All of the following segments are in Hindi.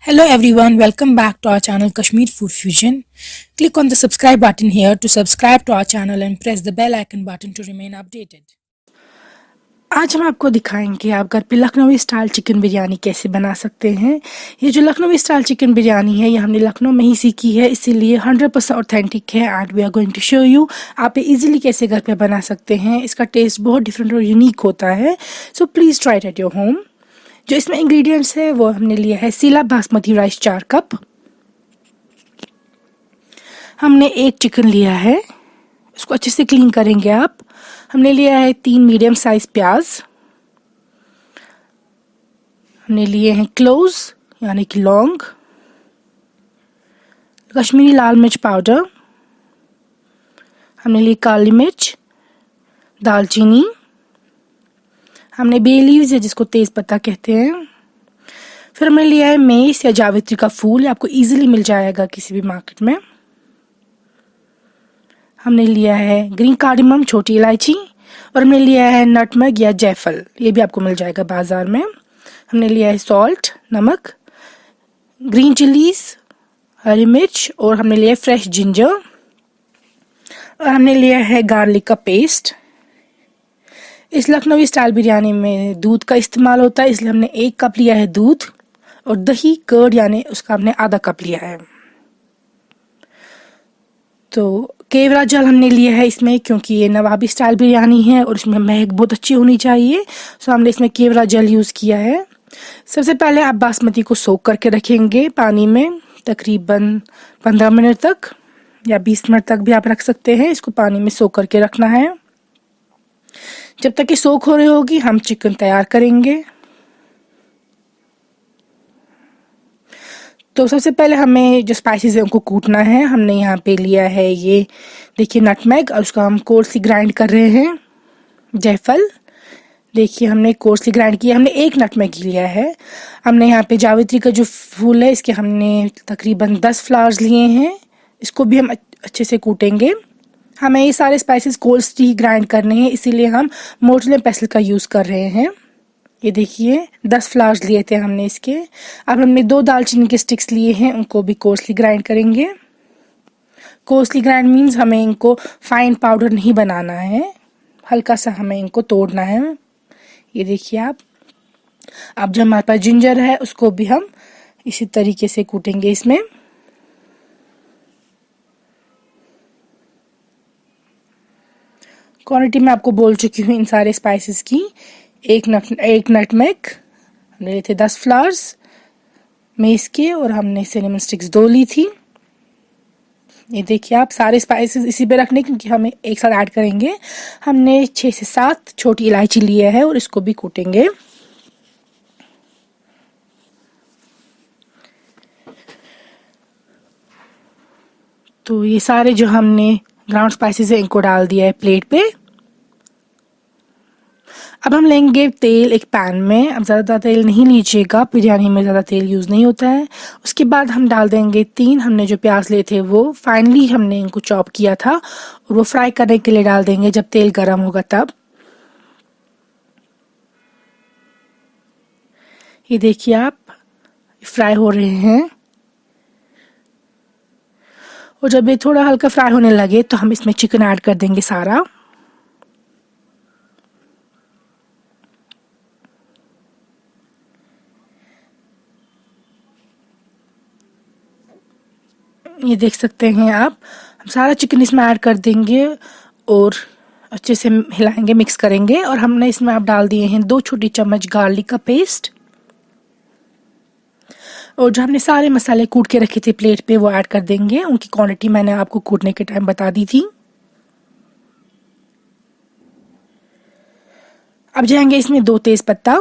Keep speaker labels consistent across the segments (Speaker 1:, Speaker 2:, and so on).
Speaker 1: Hello everyone, welcome back to our channel Kashmir Food Fusion. Click on the subscribe button here to subscribe to our channel and press the bell icon button to remain updated.
Speaker 2: आज हम आपको दिखाएंगे आप घर पे लखनवी स्टाइल चिकन बिरयानी कैसे बना सकते हैं। ये जो लखनवी स्टाइल चिकन बिरयानी है ये हमने लखनऊ में ही सीखी है, इसीलिए 100% ऑथेंटिक है and we are going to show you आप इजीली कैसे घर पे बना सकते हैं। इसका टेस्ट बहुत डिफरेंट और यूनिक होता है, so please try it at your home. जो इसमें इंग्रेडिएंट्स है वो हमने लिया है सीला बासमती राइस 4 कप, हमने एक चिकन लिया है, उसको अच्छे से क्लीन करेंगे आप। हमने लिया है 3 मीडियम साइज प्याज, हमने लिए हैं क्लोव्स यानी कि लौंग, कश्मीरी लाल मिर्च पाउडर, हमने लिए काली मिर्च, दालचीनी, हमने बे लीव्स है जिसको तेज पत्ता कहते हैं, फिर हमने लिया है मेस या जावित्री का फूल, आपको इजीली मिल जाएगा किसी भी मार्केट में। हमने लिया है ग्रीन कार्डमम छोटी इलायची, और हमने लिया है नटमग या जायफल, ये भी आपको मिल जाएगा बाजार में। हमने लिया है सॉल्ट नमक, ग्रीन चिलीज हरी मिर्च, और हमने लिया है फ्रेश जिंजर, और हमने लिया है गार्लिक का पेस्ट। इस लखनवी स्टाइल बिरयानी में दूध का इस्तेमाल होता है, इसलिए हमने 1 कप लिया है दूध, और दही कर्ड यानी उसका हमने आधा कप लिया है। तो केवड़ा जल हमने लिया है इसमें, क्योंकि ये नवाबी स्टाइल बिरयानी है और इसमें महक बहुत अच्छी होनी चाहिए, सो हमने इसमें केवड़ा जल यूज़ किया है। सबसे पहले आप बासमती को सोक करके रखेंगे पानी में तकरीबन 15 मिनट तक या 20 मिनट तक भी आप रख सकते हैं। इसको पानी में सोक करके रखना है। जब तक ये सोक हो रही होगी हम चिकन तैयार करेंगे। तो सबसे पहले हमें जो स्पाइसेस है उनको कूटना है। हमने यहाँ पे लिया है ये देखिए नटमेग, और उसको हम कोर्सली ग्राइंड कर रहे हैं। जायफल देखिए हमने कोर्सली ग्राइंड किया, हमने 1 नटमेग लिया है। हमने यहाँ पे जावित्री का जो फूल है इसके हमने तकरीबन 10 फ्लावर्स लिए हैं, इसको भी हम अच्छे से कूटेंगे। हमें ये सारे स्पाइसेस कोर्सली ग्राइंड करने हैं, इसीलिए हम मोर्टार एंड पेस्टल का यूज़ कर रहे हैं। ये देखिए 10 फ्लावर्स लिए थे हमने इसके। अब हमने 2 दालचीनी के स्टिक्स लिए हैं, उनको भी कोर्सली ग्राइंड करेंगे। कोर्सली ग्राइंड मीन्स हमें इनको फाइन पाउडर नहीं बनाना है, हल्का सा हमें इनको तोड़ना है। ये देखिए आप। अब जो हमारे पास जिंजर है उसको भी हम इसी तरीके से कूटेंगे इसमें। क्वांटिटी मैं आपको बोल चुकी हूँ इन सारे स्पाइसेस की। एक नटमेग हमने लिए थे 10 फ्लावर्स मेस के, और हमने सिनेमन स्टिक्स 2 ली थी। ये देखिए आप सारे स्पाइसेस इसी पे रखने क्योंकि हमें एक साथ ऐड करेंगे। हमने 6 से 7 छोटी इलायची लिया है और इसको भी कूटेंगे। तो ये सारे जो हमने ग्राउंड स्पाइसेस है इनको डाल दिया है प्लेट पे। अब हम लेंगे तेल एक पैन में। अब ज़्यादा तेल नहीं लीजिएगा, बिरयानी में ज़्यादा तेल यूज़ नहीं होता है। उसके बाद हम डाल देंगे 3 हमने जो प्याज लिए थे वो फाइनली हमने इनको चॉप किया था, और वो फ्राई करने के लिए डाल देंगे जब तेल गर्म होगा तब। ये देखिए आप फ्राई हो रहे हैं, और जब ये थोड़ा हल्का फ्राई होने लगे तो हम इसमें चिकन ऐड कर देंगे सारा। ये देख सकते हैं आप, हम सारा चिकन इसमें ऐड कर देंगे और अच्छे से हिलाएंगे, मिक्स करेंगे। और हमने इसमें आप डाल दिए हैं 2 छोटी चम्मच गार्लिक का पेस्ट, और जो हमने सारे मसाले कूट के रखे थे प्लेट पे वो ऐड कर देंगे। उनकी क्वांटिटी मैंने आपको कूटने के टाइम बता दी थी। अब जाएंगे इसमें 2 तेज पत्ता,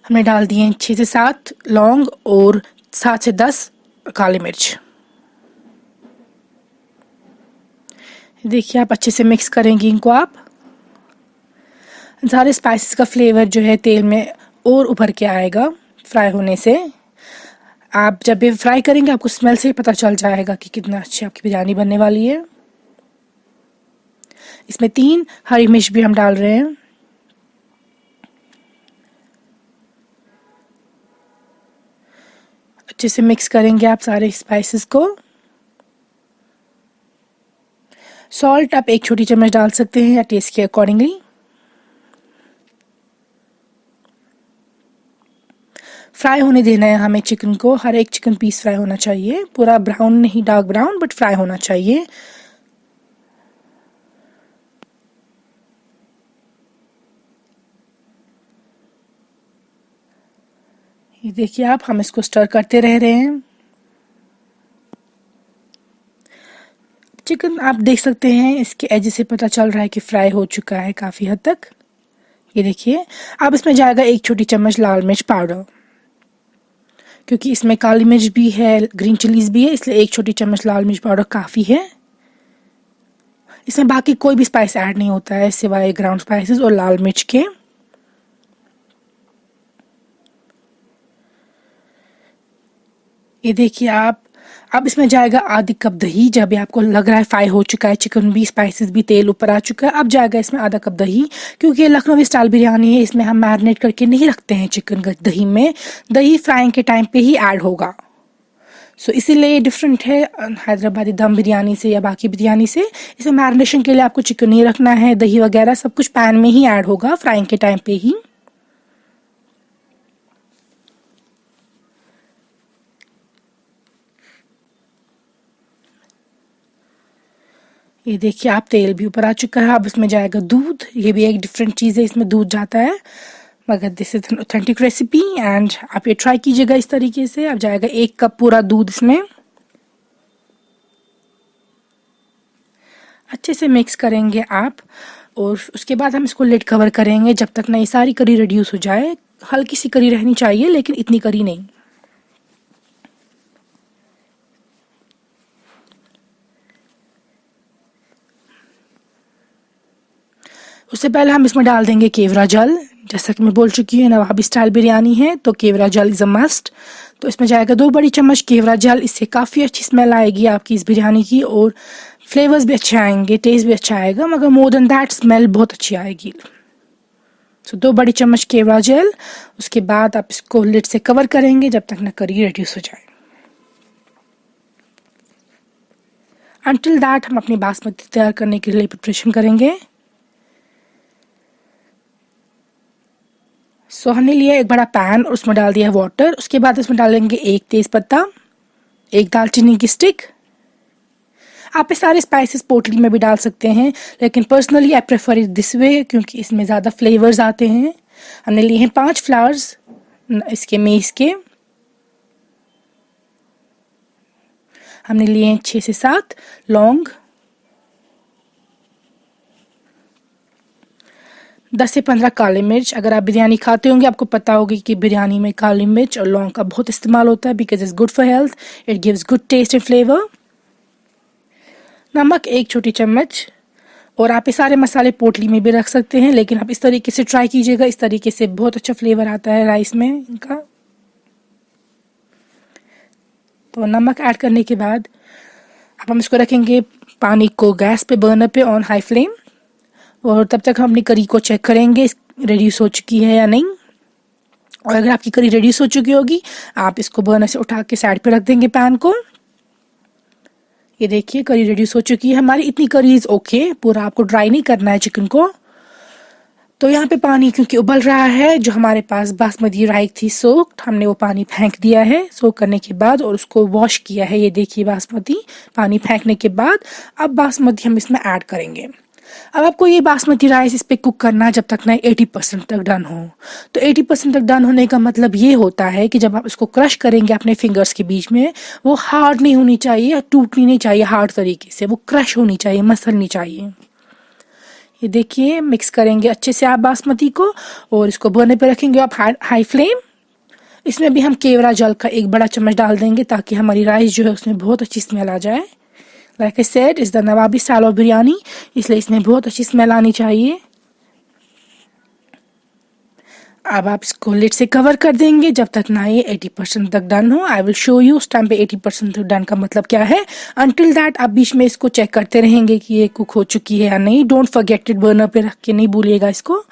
Speaker 2: हमने डाल दिए 6 से 7 लौंग और 7 से 10 काली मिर्च। देखिए आप अच्छे से मिक्स करेंगे इनको। आप सारे स्पाइसेस का फ्लेवर जो है तेल में और उभर के आएगा फ्राई होने से। आप जब ये फ्राई करेंगे आपको स्मेल से ही पता चल जाएगा कि कितना अच्छी आपकी बिरयानी बनने वाली है। इसमें 3 हरी मिर्च भी हम डाल रहे हैं। अच्छे से मिक्स करेंगे आप सारे स्पाइसेस को। सॉल्ट आप 1 छोटी चम्मच डाल सकते हैं या टेस्ट के अकॉर्डिंगली। फ्राई होने देना है हमें चिकन को, हर एक चिकन पीस फ्राई होना चाहिए, पूरा ब्राउन नहीं, डार्क ब्राउन, बट फ्राई होना चाहिए। ये देखिए आप, हम इसको स्टर करते रह रहे हैं। चिकन आप देख सकते हैं, इसके एज से पता चल रहा है कि फ्राई हो चुका है काफ़ी हद तक। ये देखिए, अब इसमें जाएगा 1 छोटी चम्मच लाल मिर्च पाउडर, क्योंकि इसमें काली मिर्च भी है, ग्रीन चिलीज भी है, इसलिए 1 छोटी चम्मच लाल मिर्च पाउडर काफ़ी है। इसमें बाकी कोई भी स्पाइस ऐड नहीं होता है सिवाय ग्राउंड स्पाइसेस और लाल मिर्च के। ये देखिए आप, अब इसमें जाएगा आधी कप दही। जब भी आपको लग रहा है फ्राई हो चुका है, चिकन भी, स्पाइसेस भी, तेल ऊपर आ चुका है, अब जाएगा इसमें आधा कप दही। क्योंकि ये लखनवी स्टाइल बिरयानी है, इसमें हम मैरिनेट करके नहीं रखते हैं चिकन का दही में, दही फ्राइंग के टाइम पे ही ऐड होगा। सो इसीलिए ये डिफरेंट है हैदराबादी दम बिरयानी से या बाकी बिरयानी से। इसमें मैरिनेशन के लिए आपको चिकन नहीं रखना है, दही वगैरह सब कुछ पैन में ही ऐड होगा फ्राइंग के टाइम पे ही। ये देखिए आप, तेल भी ऊपर आ चुका है। अब इसमें जाएगा दूध। ये भी एक डिफरेंट चीज़ है, इसमें दूध जाता है, मगर this is an authentic recipe and आप ये ट्राई कीजिएगा इस तरीके से। अब जाएगा 1 कप पूरा दूध इसमें। अच्छे से मिक्स करेंगे आप, और उसके बाद हम इसको लिड कवर करेंगे जब तक ना ये सारी करी रिड्यूस हो जाए। हल्की सी करी रहनी चाहिए, लेकिन इतनी करी नहीं। उससे पहले हम इसमें डाल देंगे केवड़ा जल। जैसा कि मैं बोल चुकी हूँ, नवाबी स्टाइल बिरयानी है तो केवड़ा जल इज़ अ मस्ट। तो इसमें जाएगा 2 बड़ी चम्मच केवड़ा जल। इससे काफ़ी अच्छी स्मेल आएगी आपकी इस बिरयानी की, और फ्लेवर्स भी अच्छे आएंगे, टेस्ट भी अच्छा आएगा, मगर मोर देन दैट स्मेल बहुत अच्छी आएगी। तो 2 बड़ी चम्मच केवड़ा जल। उसके बाद आप इसको लिड से कवर करेंगे जब तक ना करी रिड्यूस हो जाए। अनटिल दैट हम अपनी बासमती तैयार करने के लिए प्रिपरेशन करेंगे। सो हमने लिया एक बड़ा पैन और उसमें डाल दिया वाटर। उसके बाद इसमें डालेंगे 1 तेज पत्ता, 1 दालचीनी की स्टिक। आप ये सारे स्पाइसेस पोटली में भी डाल सकते हैं, लेकिन personally I prefer it this way, क्योंकि इसमें ज़्यादा फ्लेवर्स आते हैं। हमने लिए हैं 5 फ्लावर्स इसके मेज़ के। हमने लिए हैं 6 से 7 लौंग, 10 से 15 काली मिर्च। अगर आप बिरयानी खाते होंगे आपको पता होगी कि बिरयानी में काली मिर्च और लौंग का बहुत इस्तेमाल होता है, because it's good for health, it gives good taste and flavour. नमक 1 छोटी चम्मच। और आप ये सारे मसाले पोटली में भी रख सकते हैं, लेकिन आप इस तरीके से ट्राई कीजिएगा, इस तरीके से बहुत अच्छा फ्लेवर आता है राइस में इनका। तो नमक ऐड करने के बाद अब हम इसको रखेंगे पानी को गैस पे, बर्नर पे ऑन हाई फ्लेम, और तब तक हम अपनी करी को चेक करेंगे रिड्यूस हो चुकी है या नहीं। और अगर आपकी करी रिड्यूस हो चुकी होगी, आप इसको बर्नर से उठा के साइड पे रख देंगे पैन को। ये देखिए करी रिड्यूस हो चुकी है हमारी। इतनी करी इज ओके, पूरा आपको ड्राई नहीं करना है चिकन को। तो यहाँ पे पानी क्योंकि उबल रहा है, जो हमारे पास बासमती राइस थी सोक्ड, हमने वो पानी फेंक दिया है सोक करने के बाद, और उसको वॉश किया है। ये देखिए बासमती पानी फेंकने के बाद अब बासमती हम इसमें ऐड करेंगे। अब आपको ये बासमती राइस इस पे कुक करना है जब तक ना 80% तक डन हो। तो 80% तक डन होने का मतलब ये होता है कि जब आप इसको क्रश करेंगे अपने फिंगर्स के बीच में, वो हार्ड नहीं होनी चाहिए, टूटनी नहीं चाहिए, हार्ड तरीके से वो क्रश होनी चाहिए, मसलनी चाहिए। ये देखिए मिक्स करेंगे अच्छे से आप बासमती को, और इसको बर्नर पे रखेंगे आप हाई फ्लेम। इसमें भी हम केवड़ा जल का 1 बड़ा चम्मच डाल देंगे, ताकि हमारी राइस जो है उसमें बहुत अच्छी स्मेल आ जाए। Like I said, is the nawabi style of biryani, इसलिए इसमें बहुत अच्छी स्मेल आनी चाहिए। अब आप इसको लिड से कवर कर देंगे जब तक ना ये 80% तक डन हो। आई विल शो यू उस टाइम पे 80% तक डन का मतलब क्या है। अनटिल दैट आप बीच में इसको चेक करते रहेंगे कि ये कुक हो चुकी है या नहीं। डोंट फॉरगेट इट, बर्नर पे रख के नहीं भूलिएगा इसको।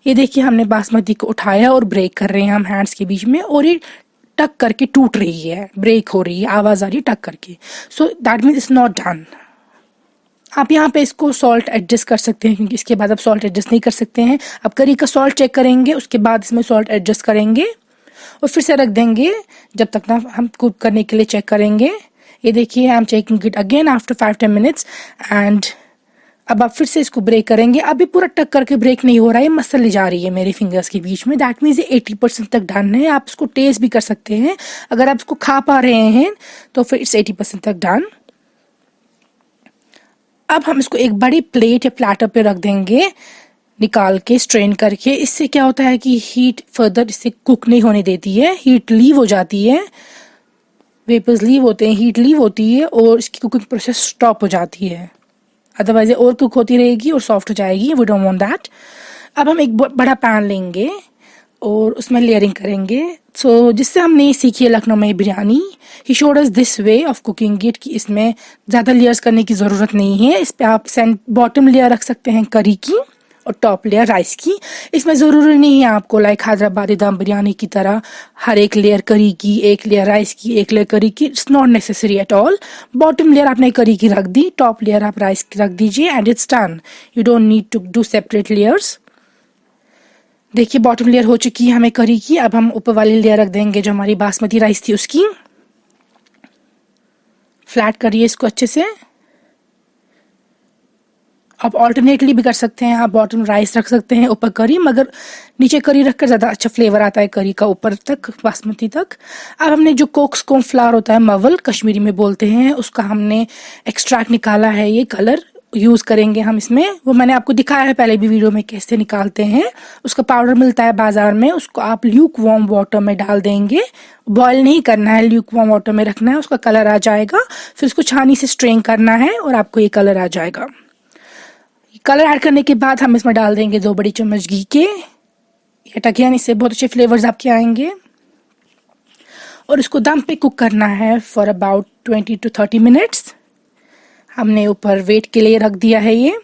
Speaker 2: ये देखिए हमने बासमती को उठाया और ब्रेक कर रहे हैं हम हैंड्स के बीच में, और ये टक करके टूट रही है, ब्रेक हो रही है, आवाज़ आ रही है टक करके, so that means it's not done. आप यहाँ पे इसको सॉल्ट एडजस्ट कर सकते हैं, क्योंकि इसके बाद आप सॉल्ट एडजस्ट नहीं कर सकते हैं। अब करी का सॉल्ट चेक करेंगे, उसके बाद इसमें सॉल्ट एडजस्ट करेंगे और फिर से रख देंगे जब तक ना हम कुक करने के लिए चेक करेंगे। ये देखिए, I am checking it again after 5-10 minutes and अब आप फिर से इसको ब्रेक करेंगे। अभी पूरा टक करके ब्रेक नहीं हो रहा है, मसल जा रही है मेरे फिंगर्स के बीच में, दैट मीन्स ये 80% तक डन है। आप इसको टेस्ट भी कर सकते हैं, अगर आप इसको खा पा रहे हैं तो फिर इट्स 80% तक डन। अब हम इसको एक बड़ी प्लेट या प्लेटर पे रख देंगे, निकाल के स्ट्रेन करके। इससे क्या होता है कि हीट फर्दर इससे कुक नहीं होने देती है, हीट लीव हो जाती है, वेपर्स लीव होते हैं, हीट लीव होती है और इसकी कुकिंग प्रोसेस स्टॉप हो जाती है। अदरवाइज और कुक होती रहेगी और सॉफ्ट हो जाएगी, वी डोंट वांट दैट। अब हम एक बड़ा पैन लेंगे और उसमें लेयरिंग करेंगे। सो जिससे हमने सीखी है लखनऊ में biryani, he showed us this way of cooking it, कि इसमें ज़्यादा लेयर्स करने की ज़रूरत नहीं है। इस पर आप बॉटम लेयर रख सकते हैं करी की और टॉप लेयर राइस की। इसमें ज़रूरी नहीं है आपको लाइक हैदराबादी दम बिरयानी की तरह हर एक लेयर करी की, एक लेयर राइस की, एक लेयर करी की, it's not necessary at all. Bottom layer आपने करी की रख दी, टॉप लेयर आप राइस की रख दीजिए and it's done. You don't need to do separate layers. देखिए बॉटम लेयर हो चुकी है हमें करी की। अब हम ऊपर वाली लेयर रख देंगे जो हमारी बासमती राइस थी उसकी। फ्लैट करिए इसको अच्छे से। आप ऑल्टरनेटली भी कर सकते हैं, आप बॉटम राइस रख सकते हैं, ऊपर करी, मगर नीचे करी रखकर ज़्यादा अच्छा फ्लेवर आता है करी का ऊपर तक, बासमती तक। अब हमने जो कोक्स फ्लावर होता है, मवल कश्मीरी में बोलते हैं, उसका हमने एक्सट्रैक्ट निकाला है। ये कलर यूज़ करेंगे हम इसमें, वो मैंने आपको दिखाया है पहले भी वीडियो में कैसे निकालते हैं। उसका पाउडर मिलता है बाजार में, उसको आप ल्यूक वार्म वाटर में डाल देंगे। बॉयल नहीं करना है, ल्यूक वार्म वाटर में रखना है, उसका कलर आ जाएगा। फिर उसको छानी से स्ट्रेन करना है और आपको ये कलर आ जाएगा। कलर ऐड करने के बाद हम इसमें डाल देंगे 2 बड़ी चम्मच घी के या टकियान, इससे बहुत अच्छे फ्लेवर्स आपके आएंगे। और इसको दम पे कुक करना है फॉर अबाउट 20 to 30 मिनट्स। हमने ऊपर वेट के लिए रख दिया है ये।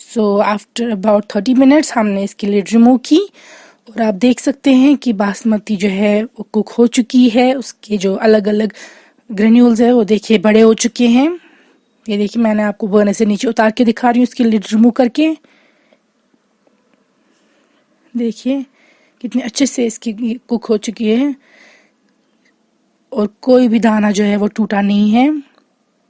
Speaker 2: सो आफ्टर अबाउट 30 मिनट्स हमने इसकी लिड रिमूव की और आप देख सकते हैं कि बासमती जो है वो कुक हो चुकी है। उसके जो अलग अलग ग्रेन्यूल्स है वो देखिए बड़े हो चुके हैं। ये देखिए, मैंने आपको बर्नर से नीचे उतार के दिखा रही हूँ इसकी लिड रिमूव करके। देखिए कितने अच्छे से इसकी कुक हो चुकी है और कोई भी दाना जो है वो टूटा नहीं है।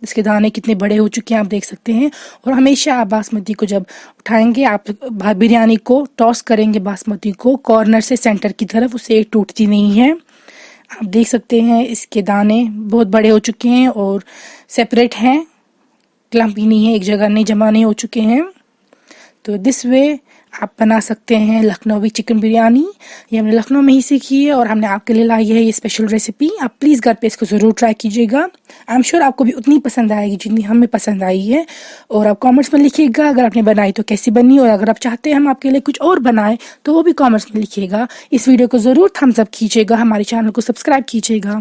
Speaker 2: इसके दाने कितने बड़े हो चुके हैं आप देख सकते हैं। और हमेशा आप बासमती को जब उठाएंगे, आप बिरयानी को टॉस करेंगे बासमती को कॉर्नर से सेंटर की तरफ, उससे टूटती नहीं है। आप देख सकते हैं इसके दाने बहुत बड़े हो चुके हैं और सेपरेट हैं, क्लम्पी नहीं है, एक जगह नहीं जमा नहीं हो चुके हैं। तो दिस वे आप बना सकते हैं लखनवी चिकन बिरयानी। ये हमने लखनऊ में ही सीखी है और हमने आपके लिए लाई है ये स्पेशल रेसिपी। आप प्लीज़ घर पे इसको ज़रूर ट्राई कीजिएगा। आई एम श्योर आपको भी उतनी पसंद आएगी जितनी हमें पसंद आई है। और आप कमेंट्स में लिखिएगा अगर आपने बनाई तो कैसी बनी, और अगर आप चाहते हैं हम आपके लिए कुछ और बनाएं तो वो भी कमेंट्स में लिखिएगा। इस वीडियो को ज़रूर थम्स अप कीजिएगा, हमारे चैनल को सब्सक्राइब कीजिएगा।